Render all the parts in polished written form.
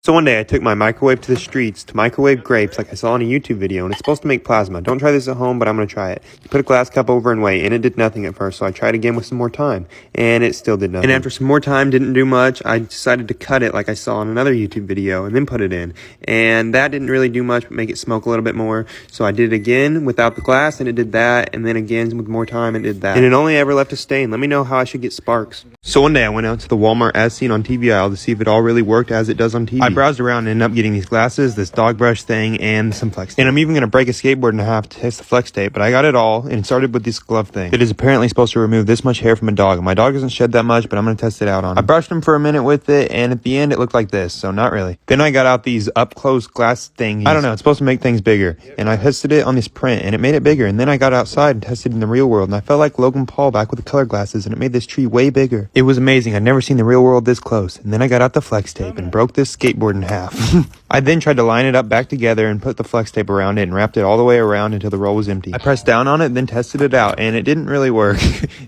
So one day I took my microwave to the streets to microwave grapes like I saw in a YouTube video, and it's supposed to make plasma. Don't try this at home, but I'm going to try it. You put a glass cup over and wait, and it did nothing at first, so I tried again with some more time, and it still did nothing. And after some more time, didn't do much, I decided to cut it like I saw in another YouTube video, and then put it in. And that didn't really do much, but make it smoke a little bit more. So I did it again without the glass, and it did that, and then again with more time, it did that. And it only ever left a stain. Let me know how I should get sparks. So one day I went out to the Walmart as seen on TV aisle to see if it all really worked as it does on TV. I browsed around and ended up getting these glasses, this dog brush thing, and some flex tape. And I'm even going to break a skateboard in half to test the flex tape, but I got it all, and it started with this glove thing. It is apparently supposed to remove this much hair from a dog, and my dog doesn't shed that much, but I'm going to test it out on him. I brushed him for a minute with it, and at the end it looked like this, so not really. Then I got out these up-close glass things. I don't know, it's supposed to make things bigger, and I tested it on this print, and it made it bigger, and then I got outside and tested it in the real world, and I felt like Logan Paul back with the color glasses, and it made this tree way bigger. It was amazing. I'd never seen the real world this close, and then I got out the flex tape and broke this skateboard in half. I then tried to line it up back together and put the flex tape around it and wrapped it all the way around until the roll was empty. I pressed down on it, then tested it out, and it didn't really work.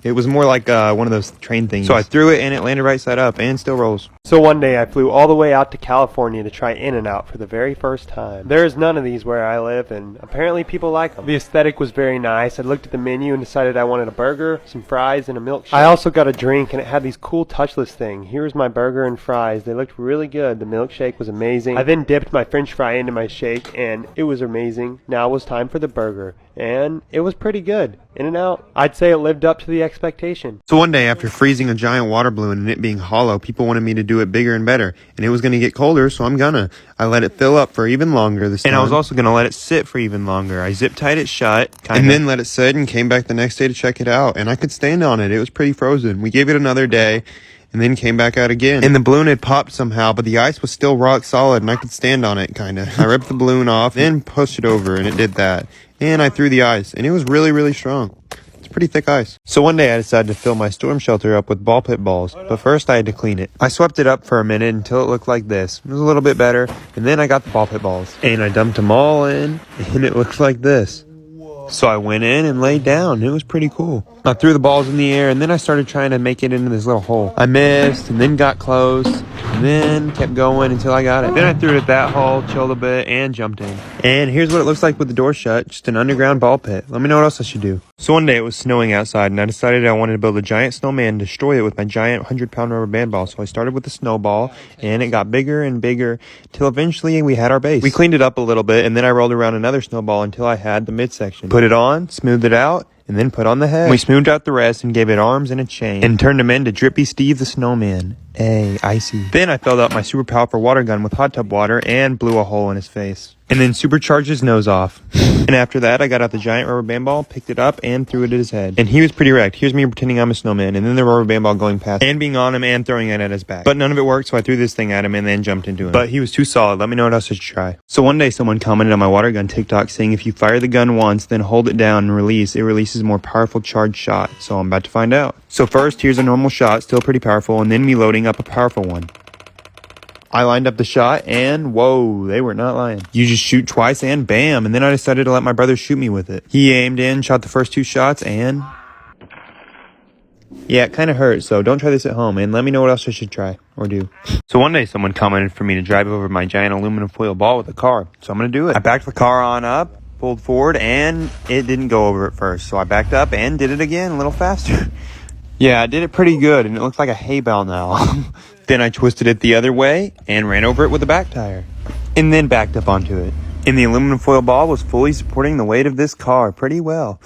It was more like one of those train things. So I threw it, and it landed right side up, and still rolls. So one day I flew all the way out to California to try In-N-Out for the very first time. There's none of these where I live, and apparently people like them. The aesthetic was very nice. I looked at the menu and decided I wanted a burger, some fries, and a milkshake. I also got a drink, and it had these cool touchless things. Here's my burger and fries. They looked really good. The milkshake was amazing. I then dipped my french fry into my shake, and it was amazing. Now it was time for the burger, and it was pretty good. In-N-Out, I'd say it lived up to the expectation. So one day, after freezing a giant water balloon and it being hollow, people wanted me to do it bigger and better. And it was going to get colder, so I'm gonna. I let it fill up for even longer this time. And I was also going to let it sit for even longer. I zip-tied it shut, and then let it sit and came back the next day to check it out. And I could stand on it. It was pretty frozen. We gave it another day, and then came back out again. And the balloon had popped somehow, but the ice was still rock solid, and I could stand on it, kinda. I ripped the balloon off, then pushed it over, and it did that. And I threw the ice, and it was really, really strong. It's pretty thick ice. So one day I decided to fill my storm shelter up with ball pit balls, but first I had to clean it. I swept it up for a minute until it looked like this. It was a little bit better, and then I got the ball pit balls. And I dumped them all in, and it looked like this. So I went in and laid down. It was pretty cool. I threw the balls in the air, and then I started trying to make it into this little hole. I missed, and then got close, and then kept going until I got it. Then I threw it at that hole, chilled a bit, and jumped in. And here's what it looks like with the door shut, just an underground ball pit. Let me know what else I should do. So one day it was snowing outside, and I decided I wanted to build a giant snowman and destroy it with my giant 100-pound rubber band ball. So I started with a snowball, and it got bigger and bigger, till eventually we had our base. We cleaned it up a little bit, and then I rolled around another snowball until I had the midsection. Put it on, smoothed it out, and then put on the head. We smoothed out the rest and gave it arms and a chain, and turned him into Drippy Steve the Snowman. Hey, icy. Then I filled up my super powerful water gun with hot tub water and blew a hole in his face. And then supercharged his nose off. And after that, I got out the giant rubber band ball, picked it up, and threw it at his head. And he was pretty wrecked. Here's me pretending I'm a snowman, and then the rubber band ball going past, and being on him and throwing it at his back. But none of it worked, so I threw this thing at him and then jumped into him. But he was too solid. Let me know what else I should try. So one day, someone commented on my water gun TikTok saying if you fire the gun once, then hold it down and release, it releases a more powerful charged shot. So I'm about to find out. So first, here's a normal shot, still pretty powerful, and then me loading up a powerful one. I lined up the shot, and whoa, they were not lying. You just shoot twice, and bam, and then I decided to let my brother shoot me with it. He aimed in, shot the first two shots, and yeah, it kind of hurt, so don't try this at home, and let me know what else I should try, or do. So one day, someone commented for me to drive over my giant aluminum foil ball with a car, so I'm going to do it. I backed the car on up, pulled forward, and it didn't go over at first, so I backed up and did it again a little faster. Yeah, I did it pretty good, and it looks like a hay bale now. Then I twisted it the other way and ran over it with a back tire, and then backed up onto it. And the aluminum foil ball was fully supporting the weight of this car pretty well.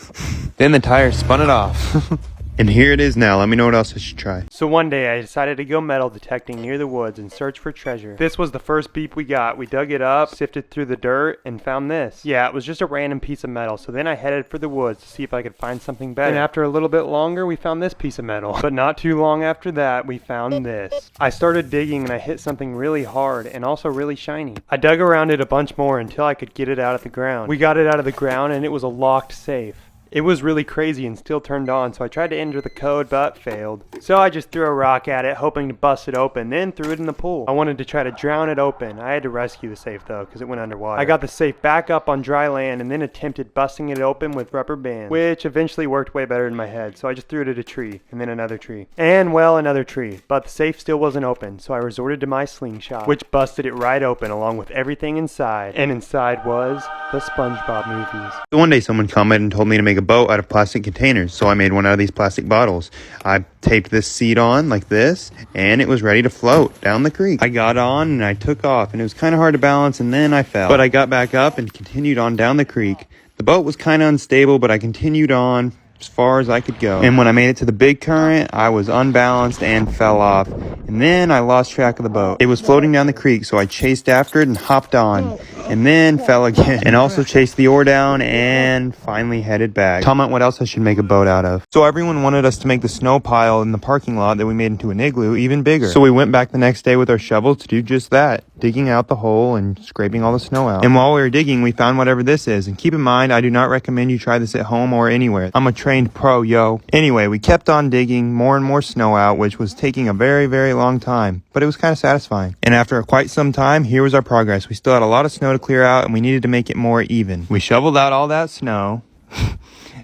Then the tire spun it off. And here it is now. Let me know what else I should try. So one day I decided to go metal detecting near the woods and search for treasure. This was the first beep we got. We dug it up, sifted through the dirt, and found this. Yeah, it was just a random piece of metal. So then I headed for the woods to see if I could find something better. And after a little bit longer, we found this piece of metal. But not too long after that, we found this. I started digging and I hit something really hard and also really shiny. I dug around it a bunch more until I could get it out of the ground. We got it out of the ground and it was a locked safe. It was really crazy and still turned on, so I tried to enter the code but failed. So I just threw a rock at it, hoping to bust it open, then threw it in the pool. I wanted to try to drown it open. I had to rescue the safe though, because it went underwater. I got the safe back up on dry land and then attempted busting it open with rubber bands, which eventually worked way better in my head, so I just threw it at a tree, and then another tree. And well, another tree. But the safe still wasn't open, so I resorted to my slingshot, which busted it right open along with everything inside. And inside was the SpongeBob movies. So one day someone commented and told me to make a boat out of plastic containers, so I made one out of these plastic bottles. I taped this seat on like this, and it was ready to float down the creek. I got on and I took off, and it was kind of hard to balance, and then I fell. But I got back up and continued on down the creek. The boat was kind of unstable, but I continued on as far as I could go. And when I made it to the big current, I was unbalanced and fell off. And then I lost track of the boat. It was floating down the creek, so I chased after it and hopped on. And then fell again. And also chased the oar down and finally headed back. Comment what else I should make a boat out of. So everyone wanted us to make the snow pile in the parking lot that we made into an igloo even bigger. So we went back the next day with our shovels to do just that. Digging out the hole and scraping all the snow out. And while we were digging, we found whatever this is. And keep in mind, I do not recommend you try this at home or anywhere. I'm a trained pro, yo. Anyway, we kept on digging more and more snow out, which was taking a very, very long time. But it was kind of satisfying. And after quite some time, here was our progress. We still had a lot of snow to clear out, and we needed to make it more even. We shoveled out all that snow.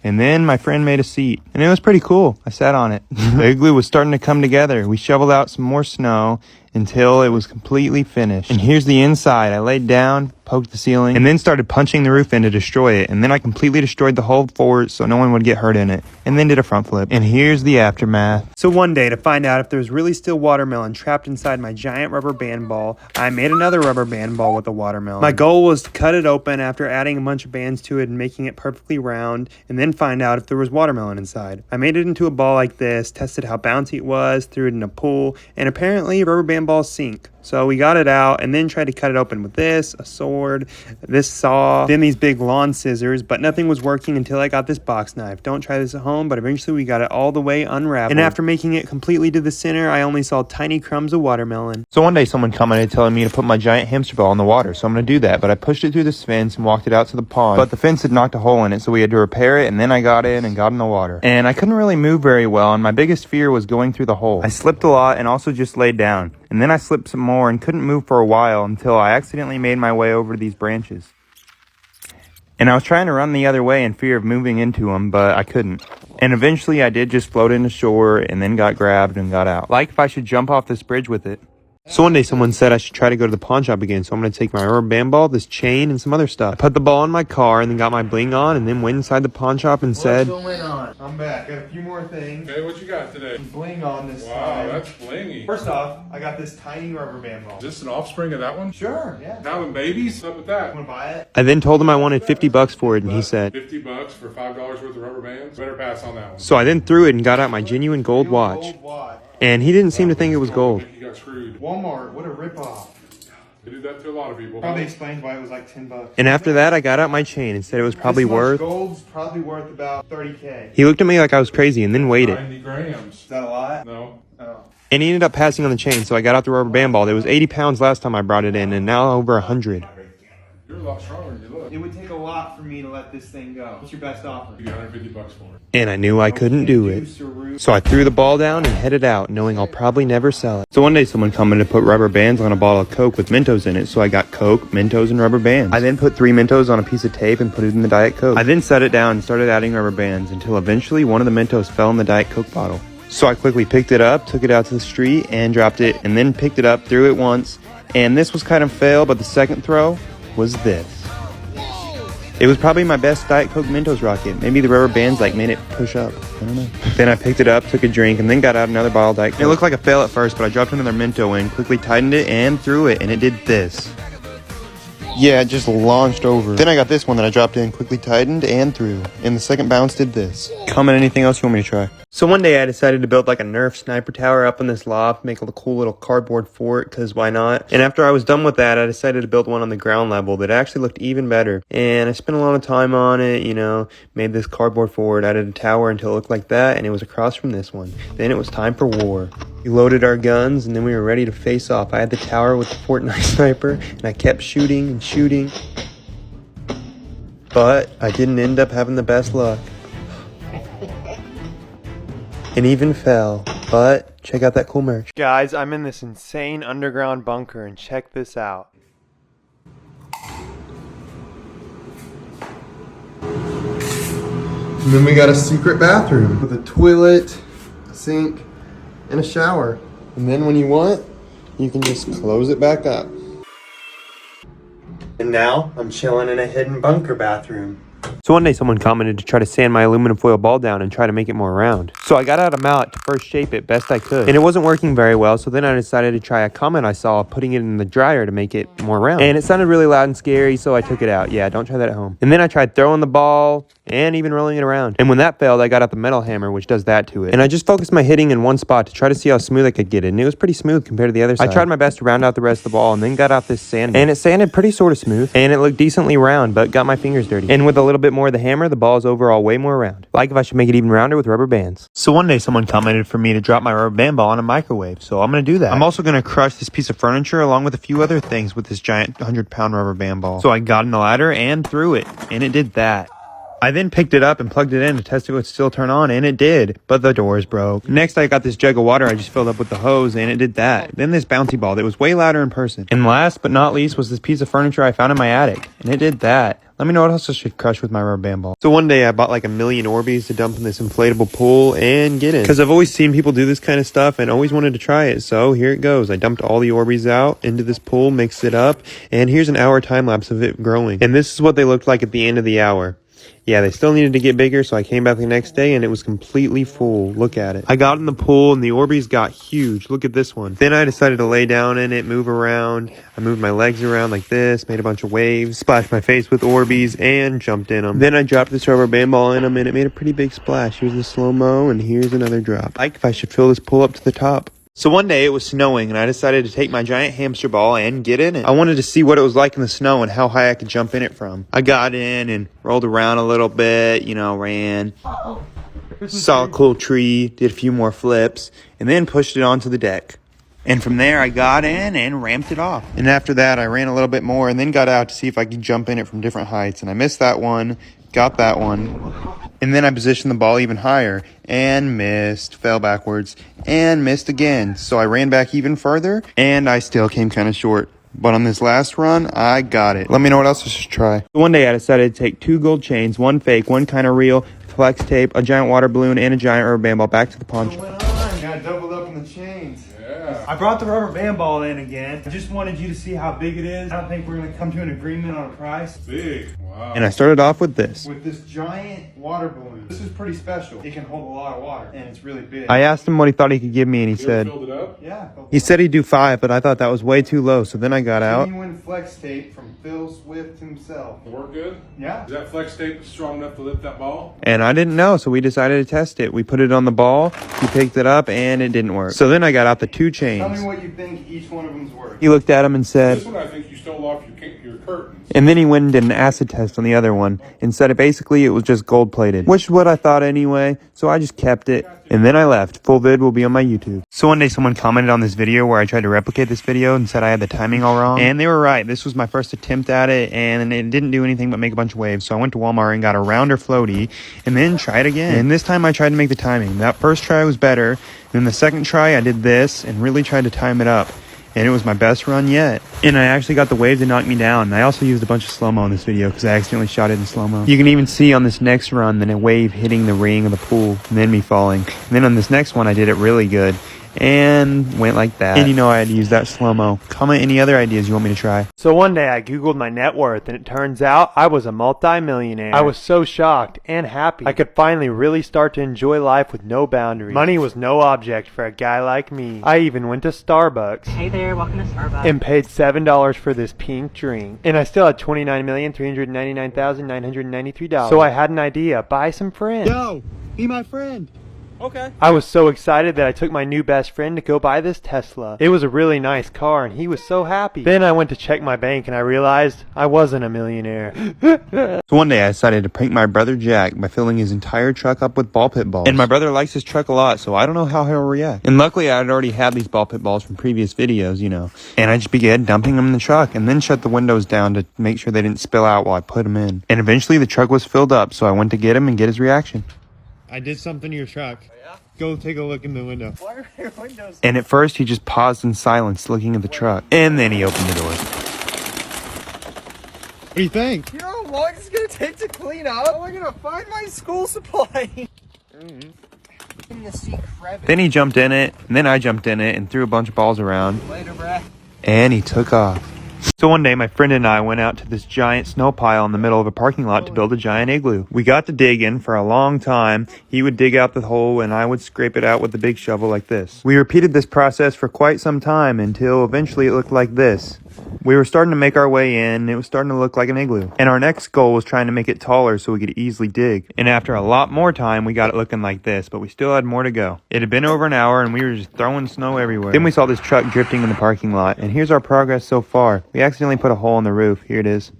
And then my friend made a seat, and it was pretty cool. I sat on it. The igloo was starting to come together. We shoveled out some more snow until it was completely finished. And here's the inside. I laid down, poked the ceiling, and then started punching the roof in to destroy it. And then I completely destroyed the whole fort so no one would get hurt in it. And then did a front flip. And here's the aftermath. So one day, to find out if there was really still watermelon trapped inside my giant rubber band ball, I made another rubber band ball with a watermelon. My goal was to cut it open after adding a bunch of bands to it and making it perfectly round, and then find out if there was watermelon inside. I made it into a ball like this, tested how bouncy it was, threw it in a pool, and apparently rubber band balls sink. So we got it out and then tried to cut it open with this, a sword, this saw, then these big lawn scissors, but nothing was working until I got this box knife. Don't try this at home, but eventually we got it all the way unraveled. And after making it completely to the center, I only saw tiny crumbs of watermelon. So one day someone commented telling me to put my giant hamster ball in the water, so I'm going to do that. But I pushed it through this fence and walked it out to the pond. But the fence had knocked a hole in it, so we had to repair it, and then I got in and got in the water. And I couldn't really move very well, and my biggest fear was going through the hole. I slipped a lot and also just laid down. And then I slipped some more and couldn't move for a while until I accidentally made my way over these branches. And I was trying to run the other way in fear of moving into them, but I couldn't. And eventually I did just float into shore and then got grabbed and got out. Like if I should jump off this bridge with it. So one day someone said I should try to go to the pawn shop again, so I'm going to take my rubber band ball, this chain, and some other stuff. I put the ball in my car and then got my bling on and then went inside the pawn shop and said, "What's going on?" I'm back. Got a few more things. Okay, what you got today? Bling on this Wow, time. that's blingy. First off, I got this tiny rubber band ball. Is this an offspring of that one? Sure, yeah. Having babies? What's up with that? Want to buy it? I then told him I wanted $50 for it, and he said, $50 for $5 worth of rubber bands? Better pass on that one. So I then threw it and got out my genuine gold watch. And he didn't seem to think it was gold. You got screwed. Walmart, what a ripoff. They do that to a lot of people. Probably explains why it was like $10. And after that, I got out my chain and said it was probably worth. Gold's probably worth about $30K. He looked at me like I was crazy and then weighed it. 90 grams. Is that a lot? No. Oh. And he ended up passing on the chain, so I got out the rubber band ball. It was 80 pounds last time I brought it in, and now over 100. You're a lot stronger than you look. It would take a lot for me to let this thing go. What's your best offer? You got $150 for it. And I knew I couldn't do it. So I threw the ball down and headed out, knowing I'll probably never sell it. So one day someone commented to put rubber bands on a bottle of Coke with Mentos in it, so I got Coke, Mentos, and rubber bands. I then put 3 Mentos on a piece of tape and put it in the Diet Coke. I then set it down and started adding rubber bands until eventually one of the Mentos fell in the Diet Coke bottle. So I quickly picked it up, took it out to the street, and dropped it, and then picked it up, threw it once, and this was kind of fail, but the second throw was this. It was probably my best Diet Coke Mentos rocket. Maybe the rubber bands made it push up. I don't know. Then I picked it up, took a drink, and then got out another bottle of Diet Coke. It looked like a fail at first, but I dropped another Mento in, quickly tightened it, and threw it, and it did this. Yeah, it just launched over. Then I got this one that I dropped in, quickly tightened, and threw. And the second bounce did this. Comment anything else you want me to try. So one day I decided to build like a Nerf sniper tower up in this loft, make a cool little cardboard fort, because why not? And after I was done with that, I decided to build one on the ground level that actually looked even better. And I spent a lot of time on it, made this cardboard fort, added a tower until it looked like that, and it was across from this one. Then it was time for war. We loaded our guns, and then we were ready to face off. I had the tower with the Fortnite sniper, and I kept shooting and shooting. But I didn't end up having the best luck. and even fell. But check out that cool merch. Guys, I'm in this insane underground bunker, and check this out. And then we got a secret bathroom with a toilet, a sink, and a shower. And then when you want, you can just close it back up. And now I'm chilling in a hidden bunker bathroom. So one day someone commented to try to sand my aluminum foil ball down and try to make it more round. So I got out a mallet to first shape it best I could. And it wasn't working very well, so then I decided to try a comment I saw putting it in the dryer to make it more round. And it sounded really loud and scary, so I took it out. Yeah, don't try that at home. And then I tried throwing the ball and even rolling it around. And when that failed, I got out the metal hammer, which does that to it. And I just focused my hitting in one spot to try to see how smooth I could get it. And it was pretty smooth compared to the other side. I tried my best to round out the rest of the ball and then got out this sander. And it sanded pretty sort of smooth. And it looked decently round, but got my fingers dirty. And with a little bit more of the hammer, the ball is overall way more round. Like if I should make it even rounder with rubber bands. So one day someone commented for me to drop my rubber band ball in a microwave. So I'm going to do that. I'm also going to crush this piece of furniture along with a few other things with this giant 100-pound rubber band ball. So I got in the ladder and threw it. And it did that. I then picked it up and plugged it in to test if it would still turn on, and it did, but the doors broke. Next, I got this jug of water I just filled up with the hose, and it did that. Then this bouncy ball that was way louder in person. And last but not least was this piece of furniture I found in my attic, and it did that. Let me know what else I should crush with my rubber band ball. So one day I bought like 1 million Orbeez to dump in this inflatable pool and get in. Because I've always seen people do this kind of stuff and always wanted to try it. So here it goes. I dumped all the Orbeez out into this pool, mixed it up, and here's an hour time lapse of it growing. And this is what they looked like at the end of the hour. Yeah, they still needed to get bigger, so I came back the next day and it was completely full. Look at it. I got in the pool and the Orbeez got huge. Look at this one. Then I decided to lay down in it, move around. I moved my legs around like this, made a bunch of waves, splashed my face with Orbeez, and jumped in them. Then I dropped this rubber band ball in them and it made a pretty big splash. Here's the slow-mo and here's another drop. Like if I should fill this pool up to the top. So one day it was snowing and I decided to take my giant hamster ball and get in it. I wanted to see what it was like in the snow and how high I could jump in it from. I got in and rolled around a little bit, ran. Saw a cool tree, did a few more flips, and then pushed it onto the deck. And from there I got in and ramped it off. And after that I ran a little bit more and then got out to see if I could jump in it from different heights. And I missed that one, got that one. And then I positioned the ball even higher and missed, fell backwards, and missed again. So I ran back even further, and I still came kind of short. But on this last run, I got it. Let me know what else I should try. One day I decided to take 2 gold chains, 1 fake, 1 kind of real, flex tape, a giant water balloon, and a giant rubber band ball back to the pawn shop. What's going on? Got doubled up in the chains. Yeah. I brought the rubber band ball in again. I just wanted you to see how big it is. I don't think we're going to come to an agreement on a price. Big. Wow. And I started off with this. With this giant water balloon. This is pretty special. It can hold a lot of water, and it's really big. I asked him what he thought he could give me, and he You ever said, filled it up? Yeah. he said he'd do 5, but I thought that was way too low. So then I got out. Genuine flex tape from Phil Swift himself. Work good? Yeah. Is that flex tape strong enough to lift that ball? And I didn't know, so we decided to test it. We put it on the ball, he picked it up, and it didn't work. So then I got out the 2 Tell me chains. what you think each one of them's worth. He looked at him and This said, one I think you stole off your curtains. and then he went and did an acid test on the other one and said it basically it was just gold plated, which is what I thought anyway, so I just kept it. And then I left. Full vid will be on my YouTube. So one day someone commented on this video where I tried to replicate this video and said I had the timing all wrong. And they were right. This was my first attempt at it and it didn't do anything but make a bunch of waves. So I went to Walmart and got a rounder floaty and then tried again. And this time I tried to make the timing. That first try was better. And then the second try I did this and really tried to time it up. And it was my best run yet. And I actually got the wave to knock me down. And I also used a bunch of slow-mo in this video because I accidentally shot it in slow-mo. You can even see on this next run then a wave hitting the ring of the pool and then me falling. And then on this next one I did it really good and went like that. And I had to use that slow-mo. Comment any other ideas you want me to try. So one day I googled my net worth and it turns out I was a multi-millionaire. I was so shocked and happy. I could finally really start to enjoy life with no boundaries. Money was no object for a guy like me. I even went to Starbucks. Hey there, welcome to Starbucks. And paid $7 for this pink drink. And I still had $29,399,993. So I had an idea. Buy some friends. Yo, be my friend. Okay. I was so excited that I took my new best friend to go buy this Tesla. It was a really nice car and he was so happy. Then I went to check my bank and I realized I wasn't a millionaire. So one day I decided to prank my brother Jack by filling his entire truck up with ball pit balls. And my brother likes his truck a lot, so I don't know how he'll react. And luckily I had already had these ball pit balls from previous videos, And I just began dumping them in the truck and then shut the windows down to make sure they didn't spill out while I put them in. And eventually the truck was filled up, so I went to get him and get his reaction. I did something to your truck. Yeah? Go take a look in the window. Why are your windows? And at first, he just paused in silence, looking at the truck. And then he opened the door. What do you think? You know how long it's gonna take to clean up? How am I gonna find my school supply? In the sea crevice. Then he jumped in it, and then I jumped in it and threw a bunch of balls around. Later, bruh. And he took off. So one day, my friend and I went out to this giant snow pile in the middle of a parking lot to build a giant igloo. We got to digging for a long time. He would dig out the hole, and I would scrape it out with the big shovel like this. We repeated this process for quite some time until eventually it looked like this. We were starting to make our way in, and it was starting to look like an igloo. And our next goal was trying to make it taller so we could easily dig. And after a lot more time, we got it looking like this, but we still had more to go. It had been over an hour, and we were just throwing snow everywhere. Then we saw this truck drifting in the parking lot, and here's our progress so far. We accidentally put a hole in the roof. Here it is.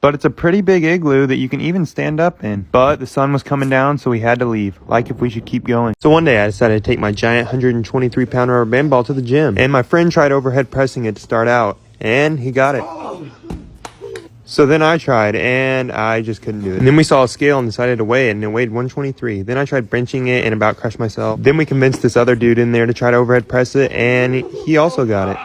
But it's a pretty big igloo that you can even stand up in. But the sun was coming down, so we had to leave. Like if we should keep going. So one day I decided to take my giant 123-pound rubber band ball to the gym. And my friend tried overhead pressing it to start out. And he got it. So then I tried, and I just couldn't do it. And then we saw a scale and decided to weigh it, and it weighed 123. Then I tried benching it and about crushed myself. Then we convinced this other dude in there to try to overhead press it, and he also got it.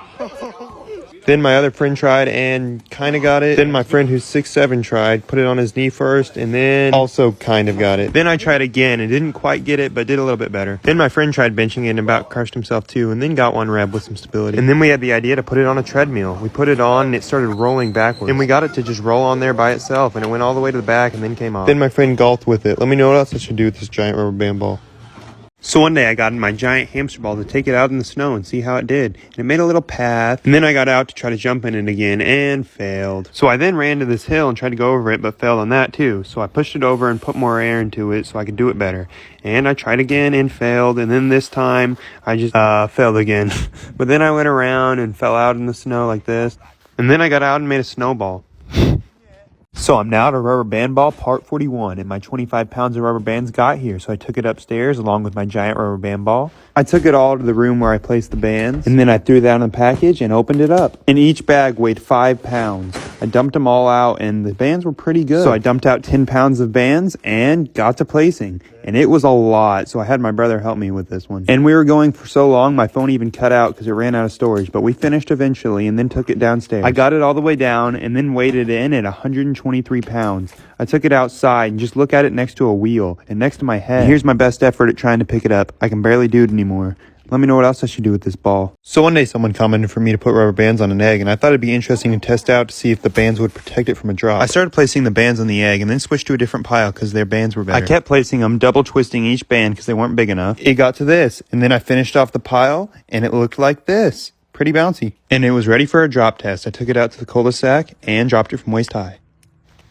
Then my other friend tried and kind of got it. Then my friend who's 6'7" tried, put it on his knee first, and then also kind of got it. Then I tried again and didn't quite get it, but did a little bit better. Then my friend tried benching it and about crushed himself too, and then got one rep with some stability. And then we had the idea to put it on a treadmill. We put it on and it started rolling backwards. And we got it to just roll on there by itself, and it went all the way to the back and then came off. Then my friend golfed with it. Let me know what else I should do with this giant rubber band ball. So one day I got in my giant hamster ball to take it out in the snow and see how it did. And it made a little path. And then I got out to try to jump in it again and failed. So I then ran to this hill and tried to go over it, but failed on that too. So I pushed it over and put more air into it so I could do it better. And I tried again and failed. And then this time I just failed again. But then I went around and fell out in the snow like this. And then I got out and made a snowball. So I'm now at a rubber band ball part 41, and my 25 pounds of rubber bands got here, so I took it upstairs along with my giant rubber band ball. I took it all to the room where I placed the bands, and then I threw that in a package and opened it up. And each bag weighed 5 pounds. I dumped them all out, and the bands were pretty good. So I dumped out 10 pounds of bands and got to placing. And it was a lot, so I had my brother help me with this one. And we were going for so long, my phone even cut out because it ran out of storage. But we finished eventually and then took it downstairs. I got it all the way down and then weighed it in at 123 pounds. I took it outside and just look at it next to a wheel and next to my head. And here's my best effort at trying to pick it up. I can barely do it anymore. Let me know what else I should do with this ball. So one day someone commented for me to put rubber bands on an egg, and I thought it'd be interesting to test out to see if the bands would protect it from a drop. I started placing the bands on the egg and then switched to a different pile because their bands were better. I kept placing them, double twisting each band because they weren't big enough. It got to this, and then I finished off the pile, and it looked like this. Pretty bouncy. And it was ready for a drop test. I took it out to the cul-de-sac and dropped it from waist high.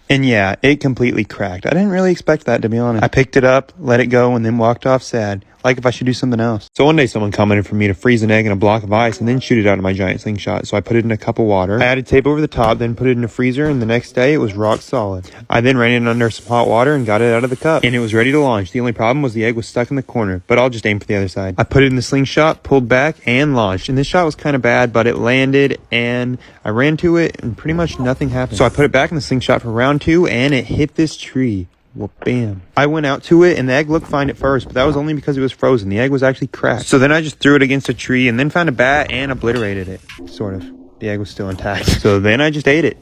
And yeah, it completely cracked. I didn't really expect that, to be honest. I picked it up, let it go, and then walked off sad. Like if I should do something else. So one day someone commented for me to freeze an egg in a block of ice and then shoot it out of my giant slingshot. So I put it in a cup of water. I added tape over the top, then put it in a freezer, and the next day it was rock solid. I then ran it under some hot water and got it out of the cup. And it was ready to launch. The only problem was the egg was stuck in the corner, but I'll just aim for the other side. I put it in the slingshot, pulled back, and launched. And this shot was kind of bad, but it landed, and I ran to it, and pretty much nothing happened. So I put it back in the slingshot for round 2, and it hit this tree. Well, bam. I went out to it, and the egg looked fine at first, but that was only because it was frozen. The egg was actually cracked. So then I just threw it against a tree and then found a bat and obliterated it. Sort of. The egg was still intact. So then I just ate it.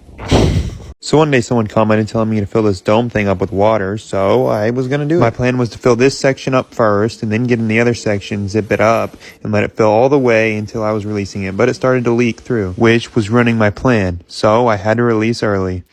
So one day someone commented telling me to fill this dome thing up with water, so I was going to do it. My plan was to fill this section up first, and then get in the other section, zip it up, and let it fill all the way until I was releasing it. But it started to leak through, which was ruining my plan. So I had to release early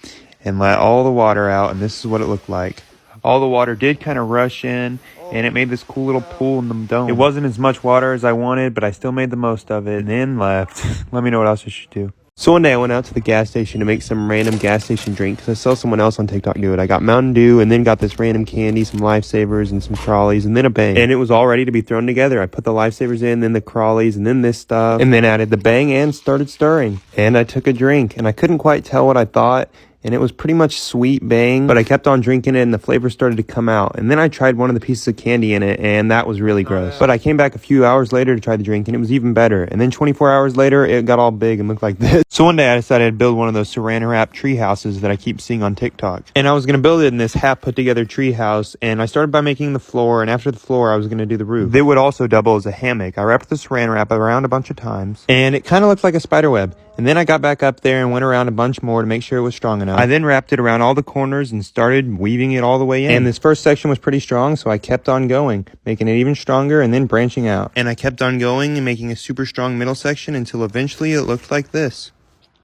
and let all the water out, and this is what it looked like. All the water did kind of rush in, and it made this cool little pool in the dome. It wasn't as much water as I wanted, but I still made the most of it, and then left. Let me know what else I should do. So one day I went out to the gas station to make some random gas station drink because I saw someone else on TikTok do it. I got Mountain Dew and then got this random candy, some Lifesavers and some Crawlies, and then a Bang. And it was all ready to be thrown together. I put the Lifesavers in, then the Crawlies, and then this stuff, and then added the Bang and started stirring. And I took a drink, and I couldn't quite tell what I thought. and it was pretty much sweet bang, but I kept on drinking it and the flavor started to come out. And then I tried one of the pieces of candy in it, and that was really gross. But I came back a few hours later to try the drink, and it was even better. And then 24 hours later, it got all big and looked like this. So one day I decided to build one of those saran wrap tree houses that I keep seeing on TikTok. And I was going to build it in this half put together tree house, and I started by making the floor, and after the floor I was going to do the roof. It would also double as a hammock. I wrapped the saran wrap around a bunch of times, and it kind of looked like a spider web. And then I got back up there and went around a bunch more to make sure it was strong enough. I then wrapped it around all the corners and started weaving it all the way in. And this first section was pretty strong, so I kept on going, making it even stronger and then branching out. And I kept on going and making a super strong middle section until eventually it looked like this.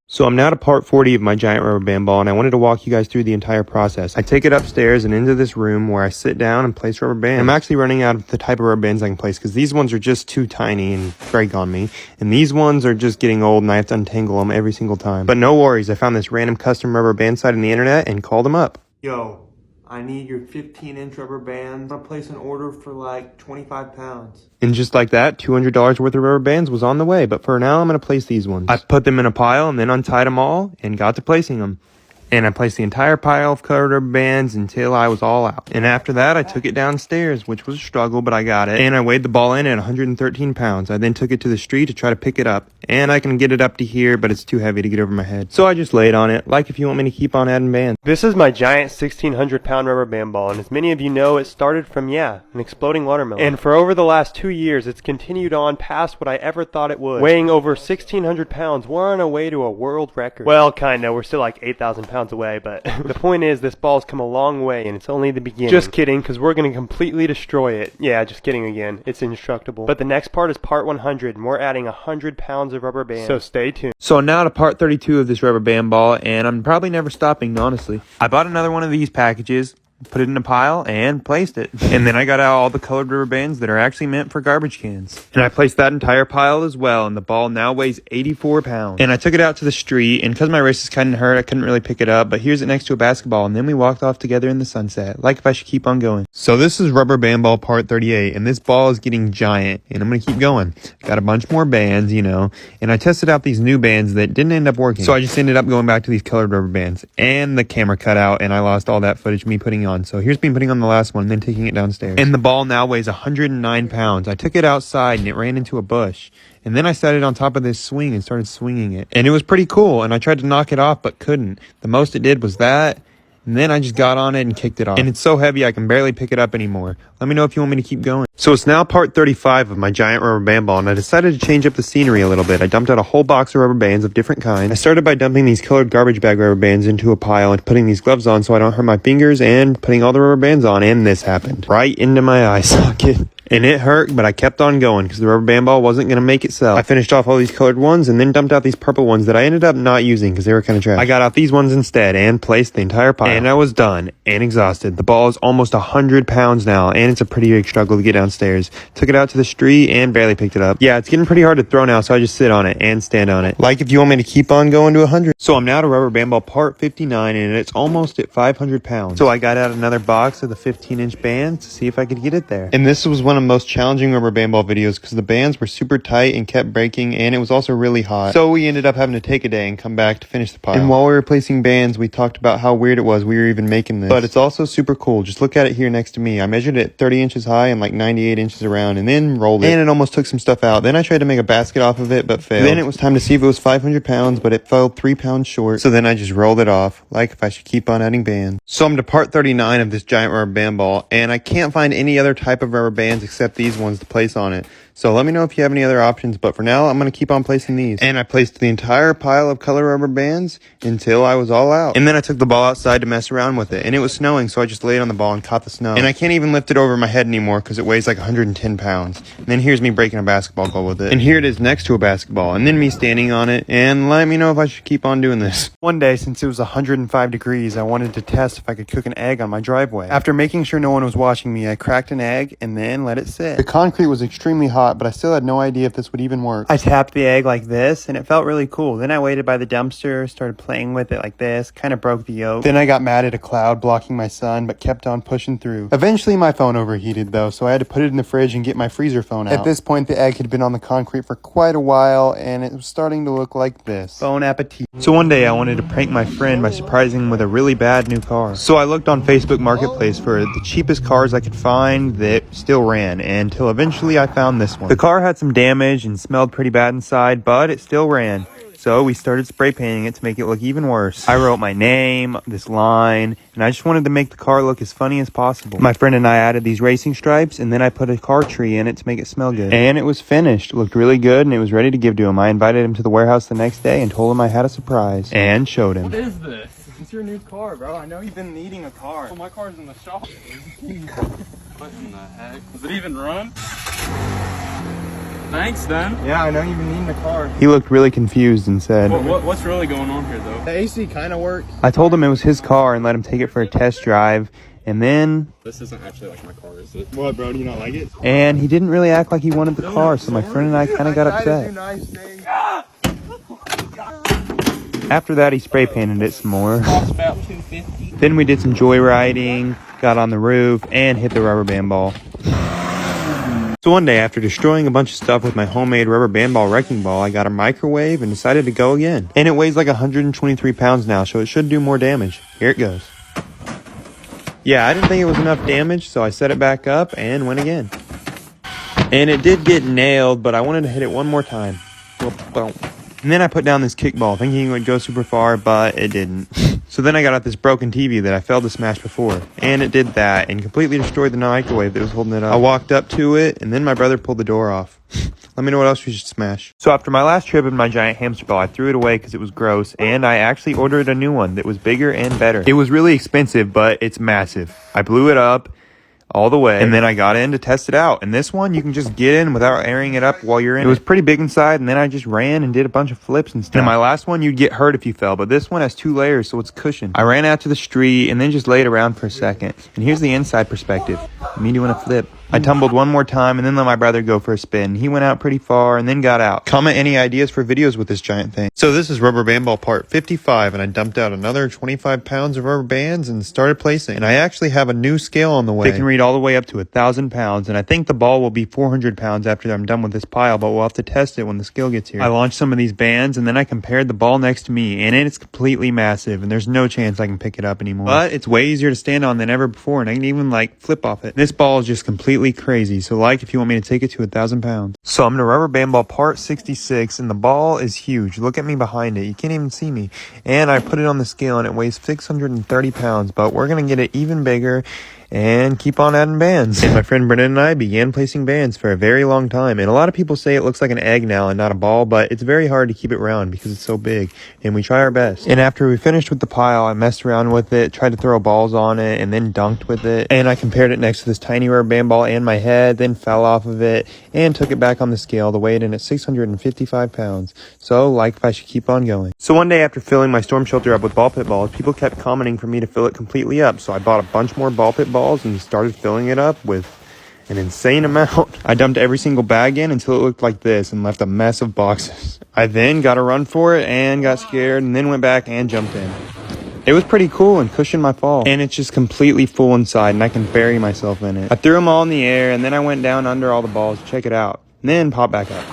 So I'm now to part 40 of my giant rubber band ball, and I wanted to walk you guys through the entire process. I take it upstairs and into this room where I sit down and place rubber bands. I'm actually running out of the type of rubber bands I can place because these ones are just too tiny and break on me. And these ones are just getting old and I have to untangle them every single time. But no worries, I found this random custom rubber band site on the internet and called them up. Yo, I need your 15-inch rubber bands. I'm gonna place an order for like 25 pounds. And just like that, $200 worth of rubber bands was on the way. But for now, I'm gonna place these ones. I put them in a pile and then untied them all and got to placing them. And I placed the entire pile of colored rubber bands until I was all out. And after that, I took it downstairs, which was a struggle, but I got it. And I weighed the ball in at 113 pounds. I then took it to the street to try to pick it up. And I can get it up to here, but it's too heavy to get over my head. So I just laid on it, like if you want me to keep on adding bands. This is my giant 1,600-pound rubber band ball, and as many of you know, it started from, an exploding watermelon. And for over the last 2 years, it's continued on past what I ever thought it would. Weighing over 1,600 pounds, we're on our way to a world record. Well, kinda, we're still like 8,000 pounds away, but the point is, this ball's come a long way, and it's only the beginning. Just kidding, because we're going to completely destroy it. Yeah, just kidding again. It's indestructible. But the next part is part 100, and we're adding 100 pounds of rubber band. So stay tuned. So now to part 32 of this rubber band ball, and I'm probably never stopping, honestly. I bought another one of these packages, put it in a pile, and placed it. And then I got out all the colored rubber bands that are actually meant for garbage cans. And I placed that entire pile as well, and the ball now weighs 84 pounds. And I took it out to the street, and because my wrist is kind of hurt, I couldn't really pick it up, but here's it next to a basketball, and then we walked off together in the sunset, like if I should keep on going. So this is rubber band ball part 38, and this ball is getting giant, and I'm going to keep going. Got a bunch more bands, and I tested out these new bands that didn't end up working. So I just ended up going back to these colored rubber bands, and the camera cut out, and I lost all that footage of me putting on. So here's me putting on the last one and then taking it downstairs. And the ball now weighs 109 pounds. I took it outside and it ran into a bush. And then I set it on top of this swing and started swinging it. And it was pretty cool. And I tried to knock it off but couldn't. The most it did was that. And then I just got on it and kicked it off. And it's so heavy I can barely pick it up anymore. Let me know if you want me to keep going. So it's now part 35 of my giant rubber band ball, and I decided to change up the scenery a little bit. I dumped out a whole box of rubber bands of different kinds. I started by dumping these colored garbage bag rubber bands into a pile and putting these gloves on so I don't hurt my fingers, and putting all the rubber bands on, and this happened. Right into my eye socket. And it hurt, but I kept on going because the rubber band ball wasn't going to make itself. I finished off all these colored ones and then dumped out these purple ones that I ended up not using because they were kind of trash. I got out these ones instead and placed the entire pile. And I was done and exhausted. The ball is almost 100 pounds now, and it's a pretty big struggle to get downstairs. Took it out to the street and barely picked it up. Yeah, it's getting pretty hard to throw now, so I just sit on it and stand on it. Like if you want me to keep on going to 100. So I'm now to rubber band ball part 59, and it's almost at 500 pounds. So I got out another box of the 15-inch bands to see if I could get it there. And this was one of the most challenging rubber band ball videos because the bands were super tight and kept breaking, and it was also really hot. So we ended up having to take a day and come back to finish the pile. And while we were placing bands, we talked about how weird it was we were even making this. But it's also super cool. Just look at it here next to me. I measured it 30 inches high and like 98 inches around, and then rolled it. And it almost took some stuff out. Then I tried to make a basket off of it, but failed. Then it was time to see if it was 500 pounds, but it fell 3 pounds short. So then I just rolled it off, like if I should keep on adding bands. So I'm to part 39 of this giant rubber band ball, and I can't find any other type of rubber bands except these ones to place on it. So let me know if you have any other options, but for now I'm going to keep on placing these. And I placed the entire pile of color rubber bands until I was all out. And then I took the ball outside to mess around with it, and it was snowing, so I just laid on the ball and caught the snow. And I can't even lift it over my head anymore because it weighs like 110 pounds. And then here's me breaking a basketball goal with it. And here it is next to a basketball, and then me standing on it, and let me know if I should keep on doing this. One day, since it was 105 degrees, I wanted to test if I could cook an egg on my driveway. After making sure no one was watching me, I cracked an egg and then let it sit. The concrete was extremely hot, hot, but I still had no idea if this would even work. I tapped the egg like this, and it felt really cool. Then I waited by the dumpster, started playing with it like this, kind of broke the yolk. Then I got mad at a cloud blocking my sun, but kept on pushing through. Eventually my phone overheated though, so I had to put it in the fridge and get my freezer phone out. At this point, the egg had been on the concrete for quite a while, and it was starting to look like this. Bon appetit. So one day I wanted to prank my friend by surprising him with a really bad new car. So I looked on Facebook Marketplace for the cheapest cars I could find that still ran, until eventually I found this one. The car had some damage and smelled pretty bad inside, but it still ran. So we started spray painting it to make it look even worse. I wrote my name, this line, and I just wanted to make the car look as funny as possible. My friend and I added these racing stripes, and then I put a car tree in it to make it smell good. And it was finished. It looked really good, and it was ready to give to him. I invited him to the warehouse the next day and told him I had a surprise. And showed him. What is this? It's your new car, bro. I know you've been needing a car. Oh, my car's in the shop. What in the heck? Does it even run? Thanks, then. Yeah, I know you've been needing a car. He looked really confused and said, What's really going on here, though? The AC kind of works. I told him it was his car and let him take it for a test drive. And then... This isn't actually like my car, is it? What, bro? Do you not like it? And he didn't really act like he wanted the car, so my friend and I kind of got upset. After that, he spray painted it some more. About $250. Then we did some joyriding, got on the roof, and hit the rubber band ball. So one day, after destroying a bunch of stuff with my homemade rubber band ball wrecking ball, I got a microwave and decided to go again. And it weighs like 123 pounds now, so it should do more damage. Here it goes. Yeah, I didn't think it was enough damage, so I set it back up and went again. And it did get nailed, but I wanted to hit it one more time. And then I put down this kickball, thinking it would go super far, but it didn't. So then I got out this broken TV that I failed to smash before. And it did that, and completely destroyed the microwave that was holding it up. I walked up to it, and then my brother pulled the door off. Let me know what else we should smash. So after my last trip in my giant hamster ball, I threw it away because it was gross, and I actually ordered a new one that was bigger and better. It was really expensive, but it's massive. I blew it up all the way, and then I got in to test it out. And this one, you can just get in without airing it up while you're in. It was pretty big inside, and then I just ran and did a bunch of flips and stuff. And my last one, you'd get hurt if you fell, but this one has 2 layers, so it's cushioned. I ran out to the street and then just laid around for a second. And here's the inside perspective, me doing a flip. I tumbled one more time and then let my brother go for a spin. He went out pretty far and then got out. Comment any ideas for videos with this giant thing. So this is rubber band ball part 55, and I dumped out another 25 pounds of rubber bands and started placing. And I actually have a new scale on the way. It can read all the way up to 1,000 pounds, and I think the ball will be 400 pounds after I'm done with this pile, but we'll have to test it when the scale gets here. I launched some of these bands, and then I compared the ball next to me, and it's completely massive, and there's no chance I can pick it up anymore. But it's way easier to stand on than ever before, and I can even flip off it. This ball is just completely crazy, so if you want me to take it to 1,000 pounds. So I'm in a rubber band ball part 66, and the ball is huge. Look at me behind it. You can't even see me. And I put it on the scale, and it weighs 630 pounds, but we're going to get it even bigger and keep on adding bands. And my friend Brennan and I began placing bands for a very long time. And a lot of people say it looks like an egg now and not a ball, but it's very hard to keep it round because it's so big. And we try our best. And after we finished with the pile, I messed around with it, tried to throw balls on it, and then dunked with it. And I compared it next to this tiny rubber band ball and my head, then fell off of it, and took it back on the scale to weigh it in at 655 pounds. So, if I should keep on going. So one day after filling my storm shelter up with ball pit balls, people kept commenting for me to fill it completely up. So I bought a bunch more ball pit balls and started filling it up with an insane amount. I dumped every single bag in until it looked like this and left a mess of boxes. I then got a run for it and got scared and then went back and jumped in. It was pretty cool and cushioned my fall. And it's just completely full inside and I can bury myself in it. I threw them all in the air and then I went down under all the balls to check it out. And then popped back up.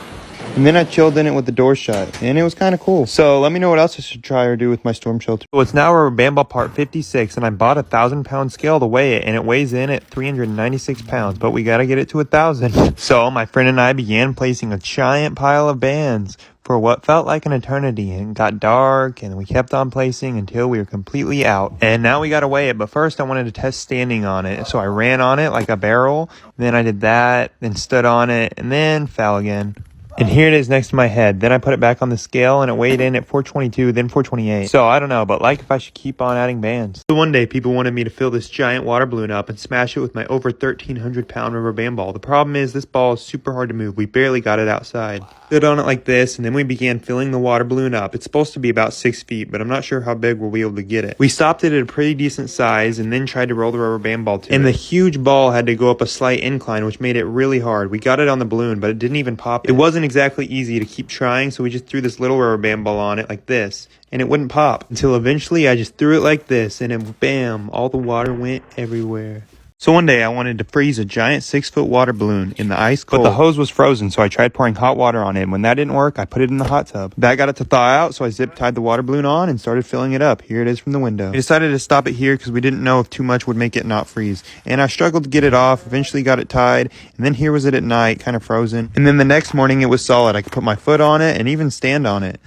And then I chilled in it with the door shut, and it was kind of cool. So let me know what else I should try or do with my storm shelter. So it's now rubber band ball part 56, and I bought a 1,000-pound scale to weigh it, and it weighs in at 396 pounds, but we got to get it to 1,000. So my friend and I began placing a giant pile of bands for what felt like an eternity, and it got dark, and we kept on placing until we were completely out. And now we got to weigh it, but first I wanted to test standing on it. So I ran on it like a barrel, then I did that, then stood on it, and then fell again. And here it is next to my head. Then I put it back on the scale and it weighed in at 422, then 428. So I don't know, but like if I should keep on adding bands. So one day people wanted me to fill this giant water balloon up and smash it with my over 1,300 pound rubber band ball. The problem is this ball is super hard to move. We barely got it outside. Stood on it like this and then we began filling the water balloon up. It's supposed to be about 6 feet, but I'm not sure how big we'll be able to get it. We stopped it at a pretty decent size and then tried to roll the rubber band ball to it. And the huge ball had to go up a slight incline, which made it really hard. We got it on the balloon, but it didn't even pop. It wasn't exactly easy to keep trying, so we just threw this little rubber band ball on it like this, and it wouldn't pop until eventually I just threw it like this, and then bam, all the water went everywhere. So one day I wanted to freeze a giant 6-foot water balloon in the ice cold. But the hose was frozen, so I tried pouring hot water on it. And when that didn't work, I put it in the hot tub. That got it to thaw out, so I zip tied the water balloon on and started filling it up. Here it is from the window. I decided to stop it here because we didn't know if too much would make it not freeze. And I struggled to get it off, eventually got it tied, and then here was it at night, kind of frozen. And then the next morning it was solid. I could put my foot on it and even stand on it.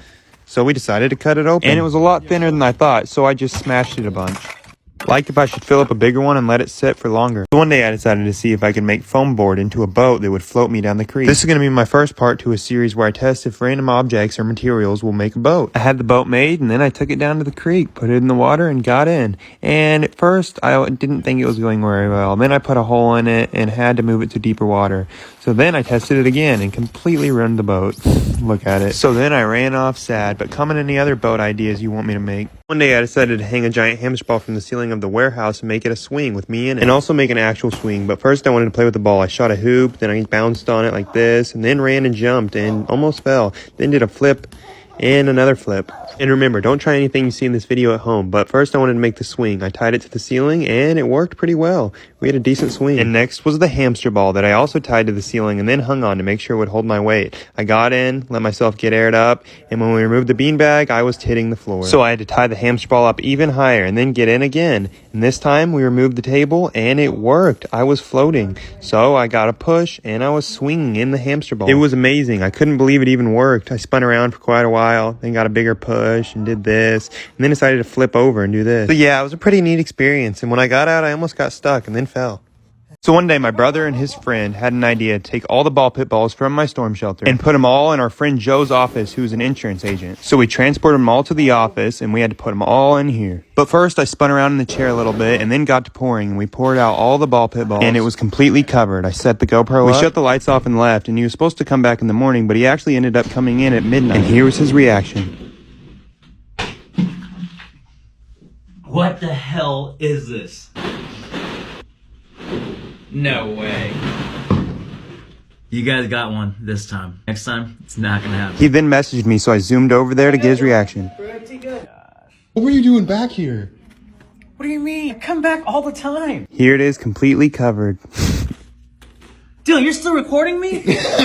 So we decided to cut it open. And it was a lot thinner than I thought, so I just smashed it a bunch. Liked if I should fill up a bigger one and let it sit for longer. So one day I decided to see if I could make foam board into a boat that would float me down the creek. This is going to be my first part to a series where I test if random objects or materials will make a boat. I had the boat made and then I took it down to the creek, put it in the water and got in. And at first I didn't think it was going very well. Then I put a hole in it and had to move it to deeper water. So then I tested it again and completely ruined the boat. Look at it. So then I ran off sad, but comment any other boat ideas you want me to make. One day I decided to hang a giant hamster ball from the ceiling of the warehouse and make it a swing with me in it. And also make an actual swing. But first I wanted to play with the ball. I shot a hoop, then I bounced on it like this, and then ran and jumped and almost fell. Then did a flip and another flip. And remember, don't try anything you see in this video at home. But first I wanted to make the swing. I tied it to the ceiling and it worked pretty well. We had a decent swing. And next was the hamster ball that I also tied to the ceiling and then hung on to make sure it would hold my weight. I got in, let myself get aired up, and when we removed the beanbag, I was hitting the floor. So I had to tie the hamster ball up even higher and then get in again. And this time we removed the table and it worked. I was floating. So I got a push and I was swinging in the hamster ball. It was amazing. I couldn't believe it even worked. I spun around for quite a while, then got a bigger push and did this, and then decided to flip over and do this. So yeah, it was a pretty neat experience. And when I got out, I almost got stuck and then fell. So one day my brother and his friend had an idea to take all the ball pit balls from my storm shelter and put them all in our friend Joe's office, who's an insurance agent. So we transported them all to the office and we had to put them all in here. But first I spun around in the chair a little bit and then got to pouring, and we poured out all the ball pit balls and it was completely covered. I set the GoPro up. We shut the lights off and left, and he was supposed to come back in the morning, but he actually ended up coming in at midnight. And here was his reaction. What the hell is this? No way. You guys got one this time. Next time, it's not gonna happen. He then messaged me, so I zoomed over there to get his reaction. What were you doing back here? What do you mean? I come back all the time. Here it is, completely covered. Dylan, you're still recording me?